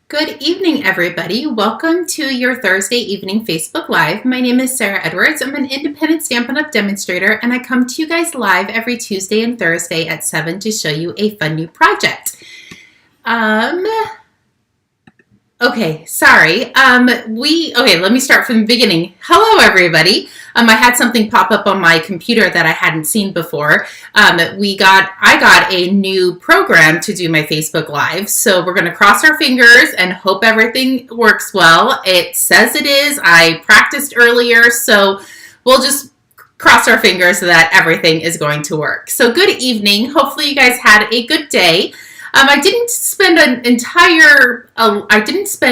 Good evening, everybody. Welcome to your Thursday evening Facebook Live. My name is Sarah Edwards. I'm an independent Stampin' Up! Demonstrator, and I come to you guys live every Tuesday and Thursday at 7 to show you a fun new project. Okay, sorry. Let me start from the beginning. Hello, everybody. I had something pop up on my computer that I hadn't seen before. I got a new program to do my Facebook Live, so we're going to cross our fingers and hope everything works well. It says it is. I practiced earlier, so we'll just cross our fingers that everything is going to work. So good evening. Hopefully you guys had a good day. I didn't spend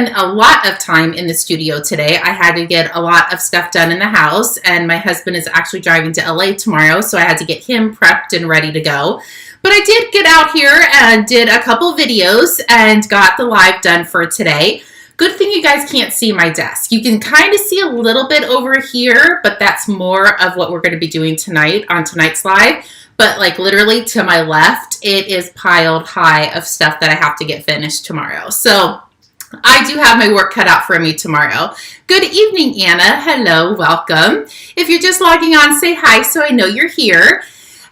a lot of time in the studio today. I had to get a lot of stuff done in the house, and my husband is actually driving to LA tomorrow, so I had to get him prepped and ready to go. But I did get out here and did a couple videos and got the live done for today. Good thing you guys can't see my desk. You can kind of see a little bit over here, but that's more of what we're going to be doing tonight on tonight's live. But like literally to my left, it is piled high of stuff that I have to get finished tomorrow. So I do have my work cut out for me tomorrow. Good evening, Anna. Hello, welcome. If you're just logging on, say hi so I know you're here.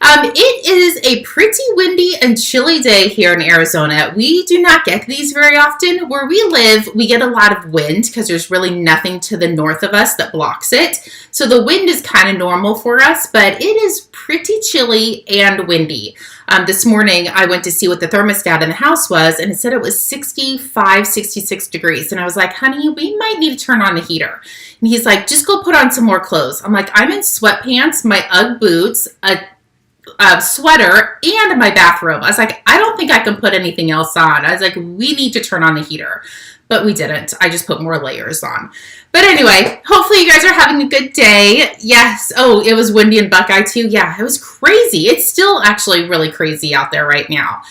It is a pretty windy and chilly day here in Arizona. We do not get these very often. Where we live, we get a lot of wind because there's really nothing to the north of us that blocks it. So the wind is kind of normal for us, but it is pretty chilly and windy. This morning, I went to see what the thermostat in the house was, and it said it was 65, 66 degrees. And I was like, honey, we might need to turn on the heater. And he's like, just go put on some more clothes. I'm like, I'm in sweatpants, my Ugg boots, a sweater, and my bathrobe. I was like, I don't think I can put anything else on. I was like, we need to turn on the heater. But we didn't. I just put more layers on. But anyway, hopefully you guys are having a good day. Yes. Oh, it was windy in Buckeye too. Yeah, it was crazy. It's still actually really crazy out there right now.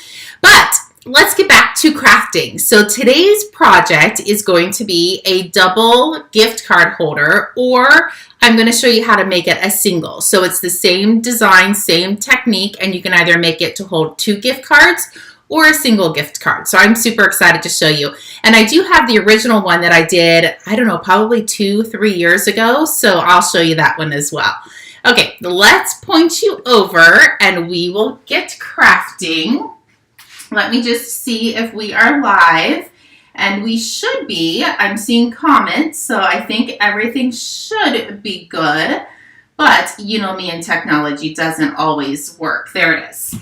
But let's get back to crafting. So today's project is going to be a double gift card holder, or I'm going to show you how to make it a single. So it's the same design, same technique, and you can either make it to hold 2 gift cards or a single gift card. So I'm super excited to show you. And I do have the original one that I did, I don't know, probably 2-3 years ago. So I'll show you that one as well. Okay, let's point you over and we will get crafting. Let me just see if we are live. And we should be. I'm seeing comments, so I think everything should be good. But you know me, and technology doesn't always work. There it is.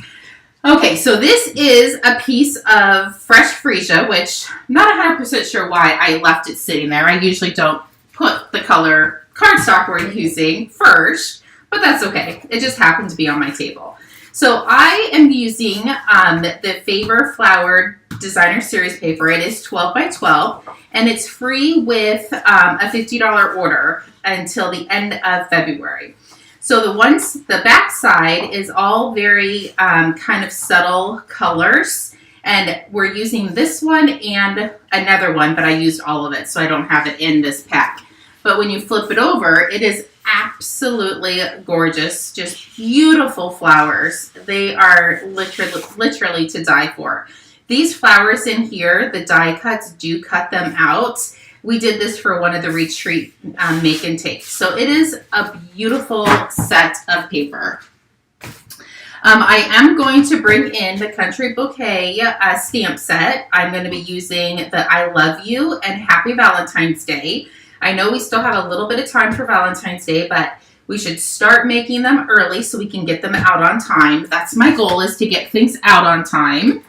Okay, so this is a piece of fresh freesia, which I'm not 100% sure why I left it sitting there. I usually don't put the color cardstock we're using first, but that's okay. It just happened to be on my table. So I am using the Favor Flowered Designer Series paper. It is 12 by 12, and it's free with a $50 order until the end of February. So the back side is all very kind of subtle colors, and we're using this one and another one, but I used all of it, so I don't have it in this pack. But when you flip it over, it is absolutely gorgeous, just beautiful flowers. They are literally to die for. These flowers in here, the die cuts do cut them out. We did this for one of the retreat make and take. So it is a beautiful set of paper. I am going to bring in the Country Bouquet stamp set. I'm going to be using the I Love You and Happy Valentine's Day. I know we still have a little bit of time for Valentine's Day, but we should start making them early so we can get them out on time. That's my goal, is to get things out on time.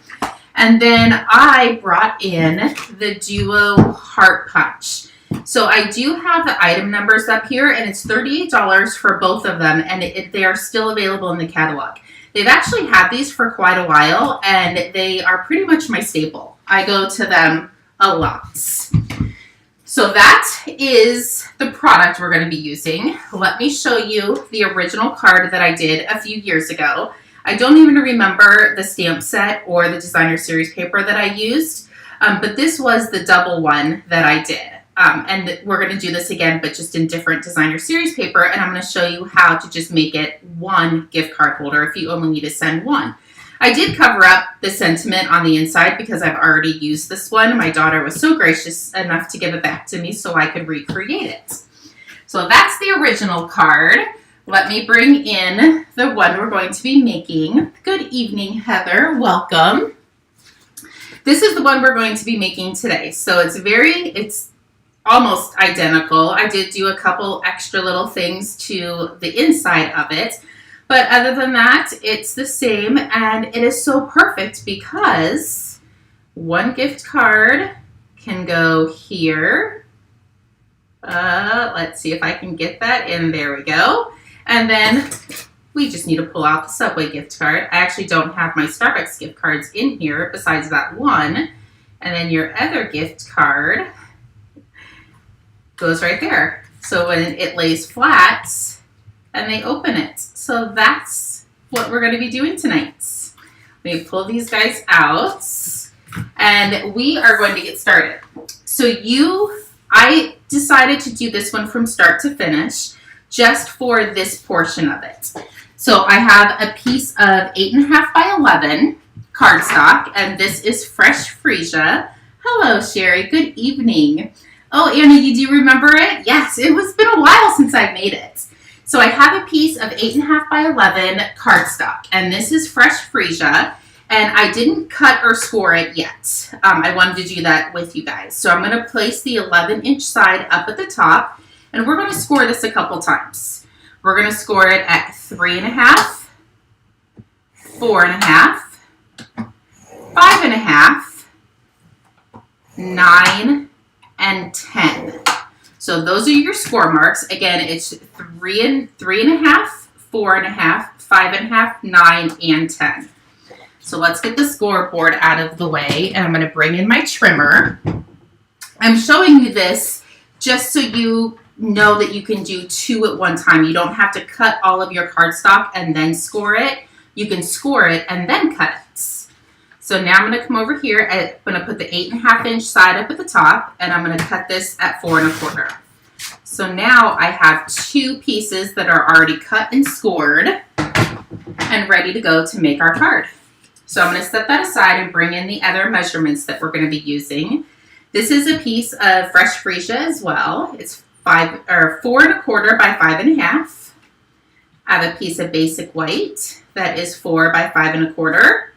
And then I brought in the Duo Heart Punch. So I do have the item numbers up here, and it's $38 for both of them, and they are still available in the catalog. They've actually had these for quite a while, and they are pretty much my staple. I go to them a lot. So that is the product we're going to be using. Let me show you the original card that I did a few years ago. I don't even remember the stamp set or the designer series paper that I used, but this was the double one that I did. And we're going to do this again, but just in different designer series paper, and I'm going to show you how to just make it one gift card holder if you only need to send one. I did cover up the sentiment on the inside because I've already used this one. My daughter was so gracious enough to give it back to me so I could recreate it. So that's the original card. Let me bring in the one we're going to be making. Good evening, Heather. Welcome. This is the one we're going to be making today. So it's almost identical. I did do a couple extra little things to the inside of it. But other than that, it's the same, and it is so perfect because one gift card can go here. Let's see if I can get that in. There we go. And then we just need to pull out the Subway gift card. I actually don't have my Starbucks gift cards in here besides that one. And then your other gift card goes right there. So when it lays flat, and they open it. So that's what we're going to be doing tonight. Let me pull these guys out, and we are going to get started. So I decided to do this one from start to finish, just for this portion of it. So I have a piece of 8.5 by 11 cardstock, and this is fresh freesia. Hello, Sherry. Good evening. Oh, Anna, you do remember it? Yes, it was been a while since I made it. So I have a piece of 8.5 by 11 cardstock, and this is fresh freesia, and I didn't cut or score it yet. I wanted to do that with you guys. So I'm going to place the 11-inch side up at the top, and we're going to score this a couple times. We're going to score it at 3.5, 4.5, 5.5, 9, and 10. So those are your score marks. Again, it's 3.5, 4.5, 5.5, 9, and 10. So let's get the scoreboard out of the way, and I'm going to bring in my trimmer. I'm showing you this just so you know that you can do 2 at one time. You don't have to cut all of your cardstock and then score it. You can score it and then cut it. So now I'm going to come over here. I'm going to put the 8.5-inch side up at the top, and I'm going to cut this at 4.25. So now I have 2 pieces that are already cut and scored and ready to go to make our card. So I'm going to set that aside and bring in the other measurements that we're going to be using. This is a piece of fresh freesia as well. It's 4.25 by 5.5. I have a piece of basic white that is 4 by 5.25.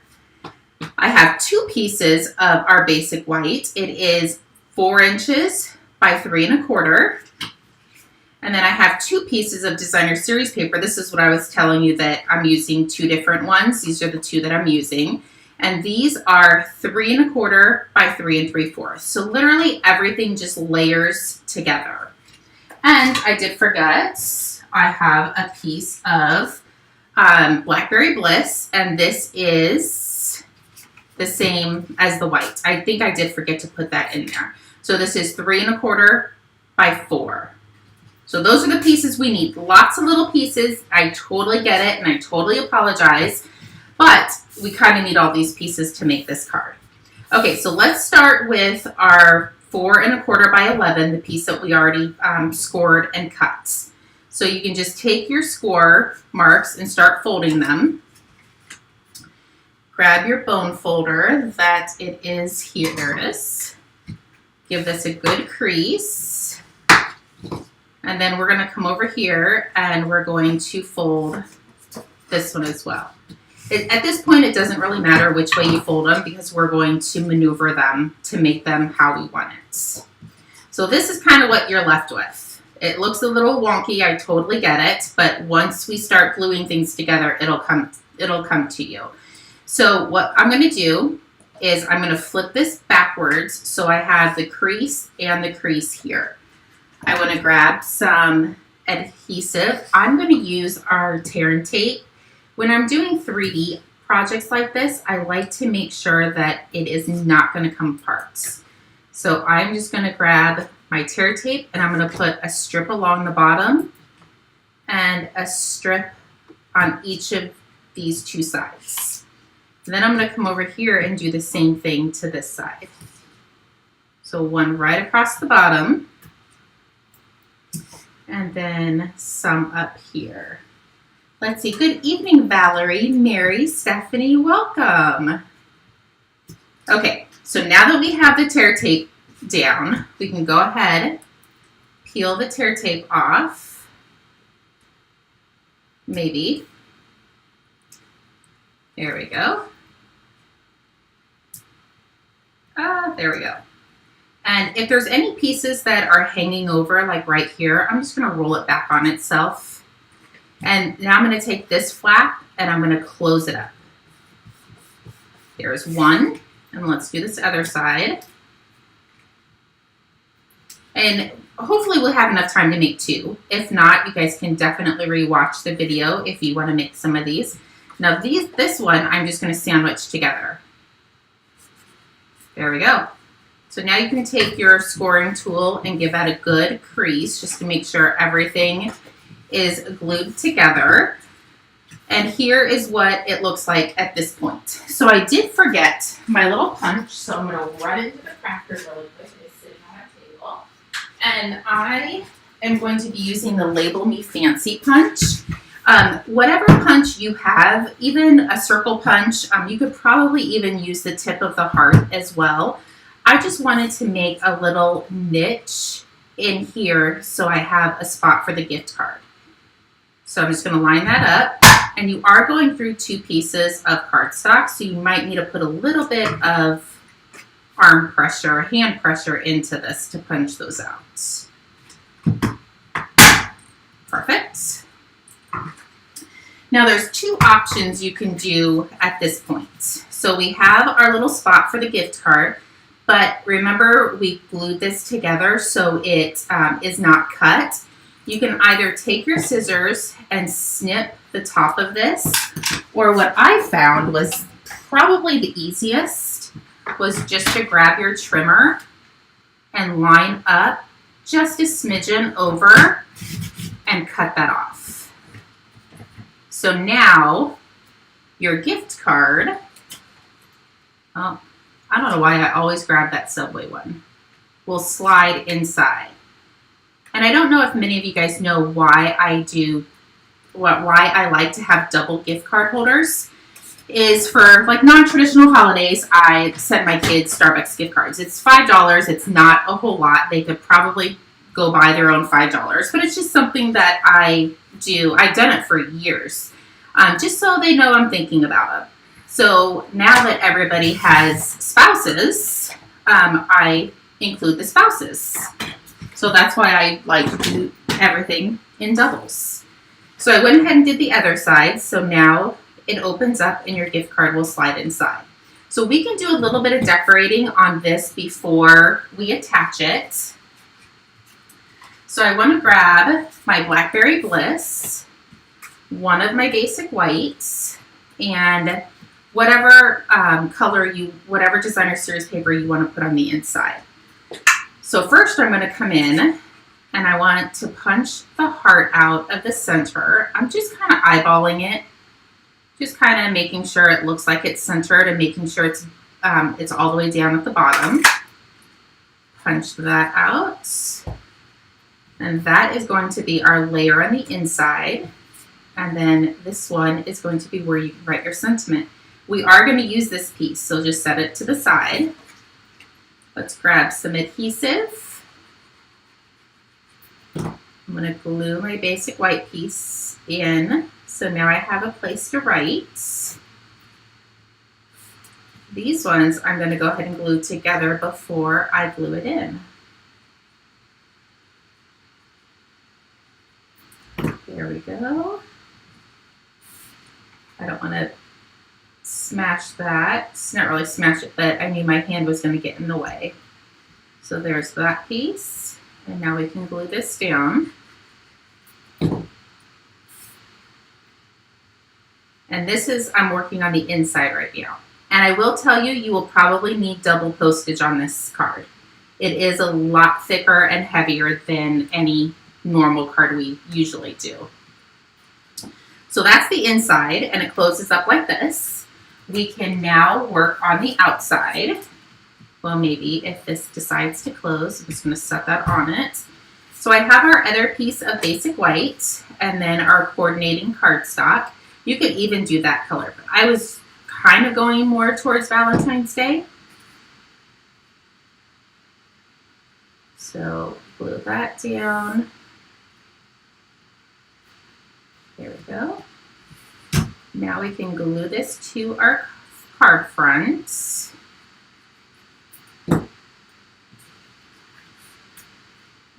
I have 2 pieces of our basic white. It is 4 inches by 3.25. And then I have 2 pieces of designer series paper. This is what I was telling you that I'm using 2 different ones. These are the 2 that I'm using. And these are 3.25 by 3 3/4. So literally everything just layers together. And I did forget, I have a piece of Blackberry Bliss, and this is the same as the white. I think I did forget to put that in there. So this is 3.25 by 4. So those are the pieces we need. Lots of little pieces. I totally get it, and I totally apologize. But we kind of need all these pieces to make this card. Okay, so let's start with our 4.25 by 11, the piece that we already scored and cut. So you can just take your score marks and start folding them. Grab your bone folder that it is here. There it is. Give this a good crease. And then we're going to come over here and we're going to fold this one as well. At this point, it doesn't really matter which way you fold them because we're going to maneuver them to make them how we want it. So this is kind of what you're left with. It looks a little wonky, I totally get it, but once we start gluing things together, it'll come to you. So what I'm going to do is I'm going to flip this backwards so I have the crease and the crease here. I want to grab some adhesive. I'm going to use our tear and tape. When I'm doing 3D projects like this, I like to make sure that it is not going to come apart. So I'm just going to grab my tear tape and I'm going to put a strip along the bottom and a strip on each of these 2 sides. And then I'm going to come over here and do the same thing to this side. So one right across the bottom and then some up here. Let's see. Good evening, Valerie, Mary, Stephanie. Welcome. Okay, so now that we have the tear tape down, we can go ahead, peel the tear tape off. Maybe. There we go. There we go. And if there's any pieces that are hanging over, like right here, I'm just going to roll it back on itself. And now I'm going to take this flap and I'm going to close it up. There's one. And let's do this other side. And hopefully we'll have enough time to make two. If not, you guys can definitely rewatch the video if you want to make some of these. Now this one, I'm just going to sandwich together. There we go. So now you can take your scoring tool and give that a good crease just to make sure everything is glued together. And here is what it looks like at this point. So I did forget my little punch, so I'm going to run into the cracker really quick. It's sitting on our table. And I am going to be using the Label Me Fancy punch. Whatever punch you have, even a circle punch, you could probably even use the tip of the heart as well. I just wanted to make a little niche in here so I have a spot for the gift card. So I'm just going to line that up, and you are going through two pieces of cardstock, so you might need to put a little bit of arm pressure, hand pressure into this to punch those out. Perfect. Now there's two options you can do at this point. So we have our little spot for the gift card, but remember we glued this together so it is not cut. You can either take your scissors and snip the top of this, or what I found was probably the easiest was just to grab your trimmer and line up just a smidgen over and cut that off. So now your gift card, oh, I don't know why I always grab that Subway one, will slide inside. And I don't know if many of you guys know why why I like to have double gift card holders. Is for like non-traditional holidays, I send my kids Starbucks gift cards. It's $5. It's not a whole lot. They could probably go buy their own $5, but it's just something that I do. I've done it for years, just so they know I'm thinking about them. So now that everybody has spouses, I include the spouses. So that's why I like to do everything in doubles. So I went ahead and did the other side. So now it opens up and your gift card will slide inside. So we can do a little bit of decorating on this before we attach it. So I want to grab my Blackberry Bliss, one of my basic whites, and whatever color whatever designer series paper you want to put on the inside. So first I'm going to come in and I want to punch the heart out of the center. I'm just kind of eyeballing it, just kind of making sure it looks like it's centered and making sure it's all the way down at the bottom. Punch that out. And that is going to be our layer on the inside. And then this one is going to be where you write your sentiment. We are going to use this piece, so just set it to the side. Let's grab some adhesive. I'm going to glue my basic white piece in. So now I have a place to write. These ones I'm going to go ahead and glue together before I glue it in. There we go. I don't want to smash that. It's not really smash it, but I knew my hand was going to get in the way. So there's that piece. And now we can glue this down. And this is, I'm working on the inside right now. And I will tell you, you will probably need double postage on this card. It is a lot thicker and heavier than any normal card we usually do. So that's the inside, and it closes up like this. We can now work on the outside. Well, maybe if this decides to close, I'm just going to set that on it. So I have our other piece of basic white and then our coordinating cardstock. You could even do that color, but I was kind of going more towards Valentine's Day. So glue that down. There we go. Now we can glue this to our card front.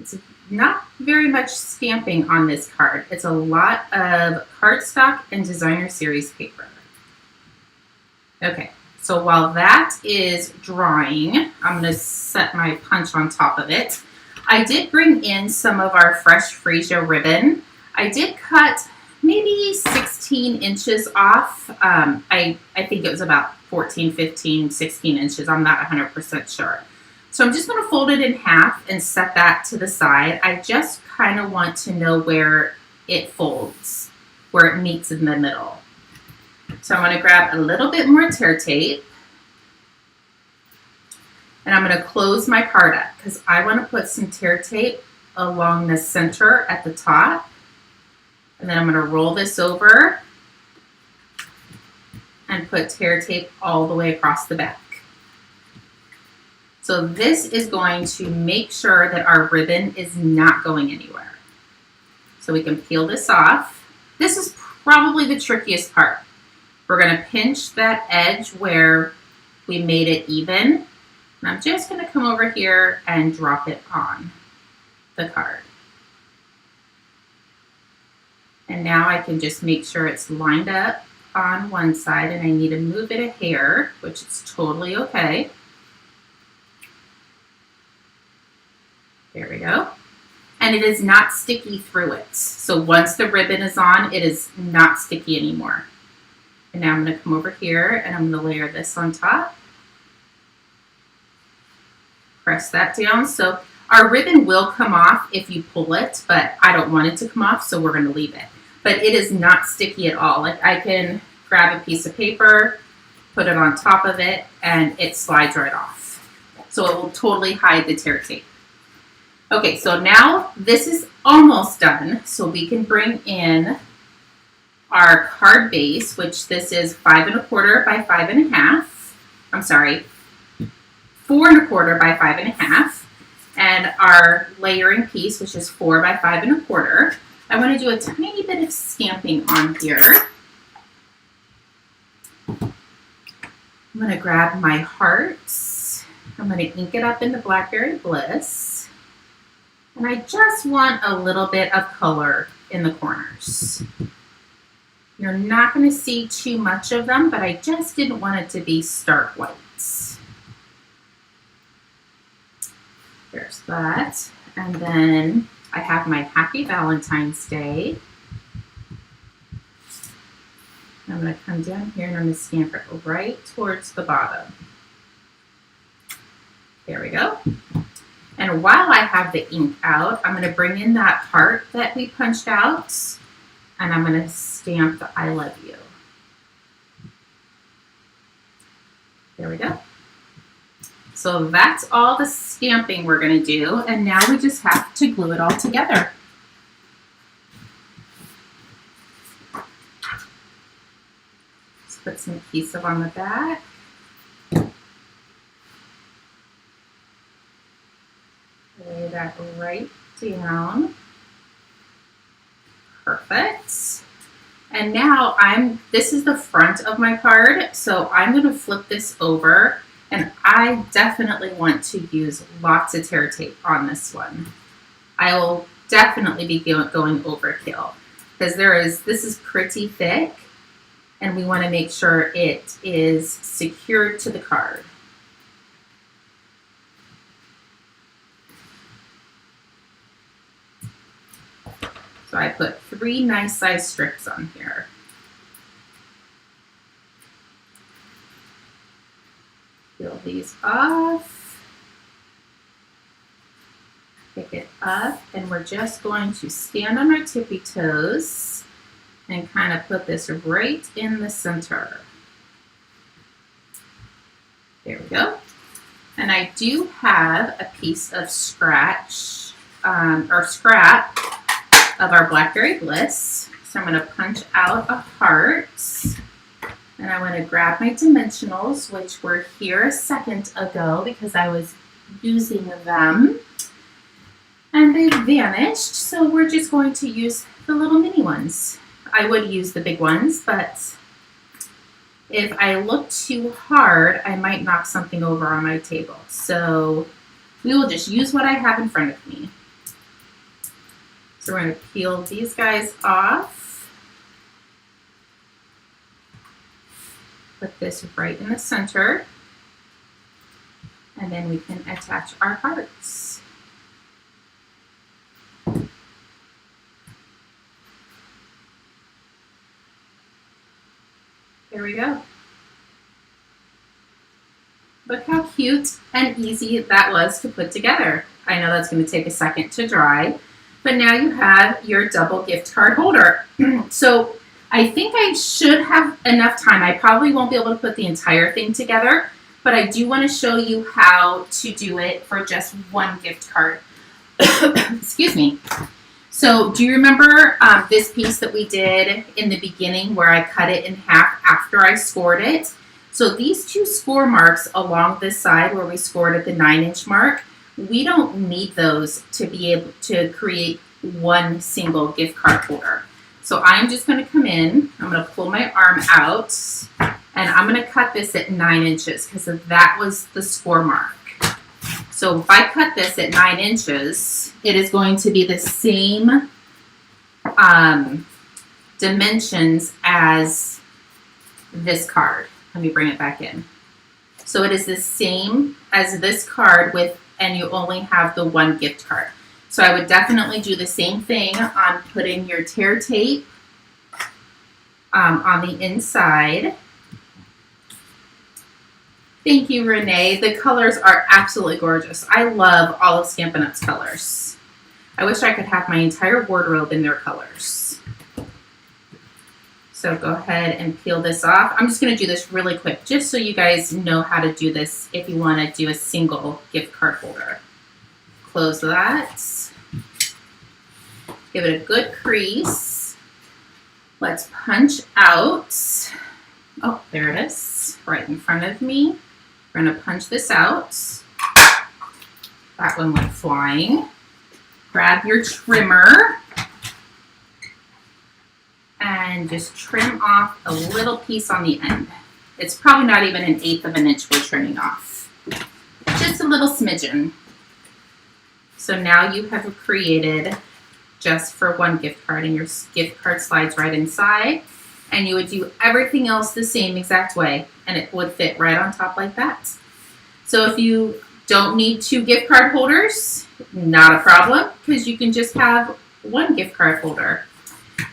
It's not very much stamping on this card. It's a lot of cardstock and designer series paper. Okay, so while that is drying, I'm going to set my punch on top of it. I did bring in some of our fresh freesia ribbon. I did cut maybe 16 inches off. I think it was about 14, 15, 16 inches. I'm not 100% sure. So I'm just going to fold it in half and set that to the side. I just kind of want to know where it folds, where it meets in the middle. So I'm going to grab a little bit more tear tape. And I'm going to close my card up because I want to put some tear tape along the center at the top. And then I'm going to roll this over and put tear tape all the way across the back. So this is going to make sure that our ribbon is not going anywhere. So we can peel this off. This is probably the trickiest part. We're going to pinch that edge where we made it even. And I'm just going to come over here and drop it on the card. And now I can just make sure it's lined up on one side, and I need to move it a hair, which is totally okay. There we go. And it is not sticky through it. So once the ribbon is on, it is not sticky anymore. And now I'm going to come over here and I'm going to layer this on top. Press that down. So our ribbon will come off if you pull it, but I don't want it to come off, so we're going to leave it. But it is not sticky at all. Like I can grab a piece of paper, put it on top of it, and it slides right off. So it will totally hide the tear tape. Okay, so now this is almost done. So we can bring in our card base, which this is 5 1/4 by 5 1/2. I'm sorry, 4 1/4 by 5 1/2. And our layering piece, which is 4 by 5 1/4. I want to do a tiny bit of stamping on here. I'm going to grab my hearts. I'm going to ink it up into Blackberry Bliss. And I just want a little bit of color in the corners. You're not going to see too much of them, but I just didn't want it to be stark whites. There's that. And then I have my Happy Valentine's Day. I'm going to come down here and I'm going to stamp it right towards the bottom. There we go. And while I have the ink out, I'm going to bring in that heart that we punched out, and I'm going to stamp the I love you. There we go. So that's all the stamping we're going to do, and now we just have to glue it all together. Just put some adhesive on the back. Lay that right down. Perfect. And now this is the front of my card, so I'm going to flip this over, and I definitely want to use lots of tear tape on this one. I will definitely be going overkill because this is pretty thick, and we want to make sure it is secured to the card. So I put 3 nice size strips on here. Peel these off. Pick it up, and we're just going to stand on our tippy toes and kind of put this right in the center. There we go. And I do have a piece of scratch or scrap of our Blackberry Bliss. So I'm going to punch out a heart. And I want to grab my dimensionals, which were here a second ago because I was using them. And they vanished, so we're just going to use the little mini ones. I would use the big ones, but if I look too hard, I might knock something over on my table. So we will just use what I have in front of me. So we're going to peel these guys off. Put this right in the center. And then we can attach our hearts. There we go. Look how cute and easy that was to put together. I know that's going to take a second to dry, but now you have your double gift card holder. So I think I should have enough time. I probably won't be able to put the entire thing together, but I do want to show you how to do it for just one gift card. Excuse me. So do you remember this piece that we did in the beginning where I cut it in half after I scored it? So these two score marks along this side where we scored at the 9-inch mark, we don't need those to be able to create one single gift card holder. So I'm just going to come in, I'm going to pull my arm out, and I'm going to cut this at 9 inches because that was the score mark. So if I cut this at 9 inches, it is going to be the same dimensions as this card. Let me bring it back in. So it is the same as this card and you only have the one gift card. So I would definitely do the same thing on putting your tear tape on the inside. Thank you, Renee. The colors are absolutely gorgeous. I love all of Stampin' Up's colors. I wish I could have my entire wardrobe in their colors. So go ahead and peel this off. I'm just going to do this really quick, just so you guys know how to do this if you want to do a single gift card holder. Close that. Give it a good crease. Let's punch out. Oh, there it is, right in front of me. We're going to punch this out. That one went flying. Grab your trimmer and just trim off a little piece on the end. It's probably not even 1/8 of an inch we're trimming off. Just a little smidgen. So now you have created just for one gift card, and your gift card slides right inside. And you would do everything else the same exact way, and it would fit right on top like that. So if you don't need 2 gift card holders, not a problem, because you can just have one gift card holder.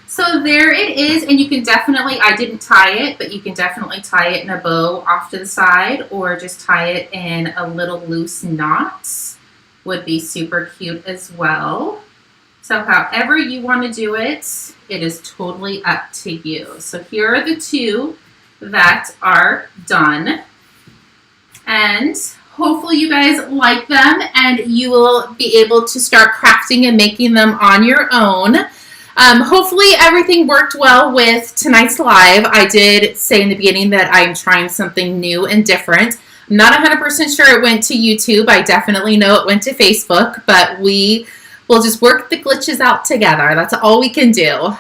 So there it is, and you can definitely, I didn't tie it, but you can definitely tie it in a bow off to the side, or just tie it in a little loose knot. Would be super cute as well. So however you want to do it, it is totally up to you. So here are the 2 that are done. And hopefully you guys like them and you will be able to start crafting and making them on your own. Hopefully everything worked well with tonight's live. I did say in the beginning that I'm trying something new and different. I'm not 100% sure it went to YouTube. I definitely know it went to Facebook, but we will just work the glitches out together. That's all we can do.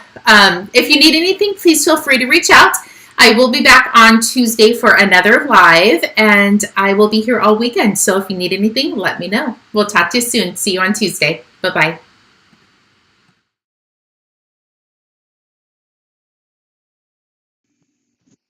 If you need anything, please feel free to reach out. I will be back on Tuesday for another live, and I will be here all weekend. So if you need anything, let me know. We'll talk to you soon. See you on Tuesday. Bye-bye.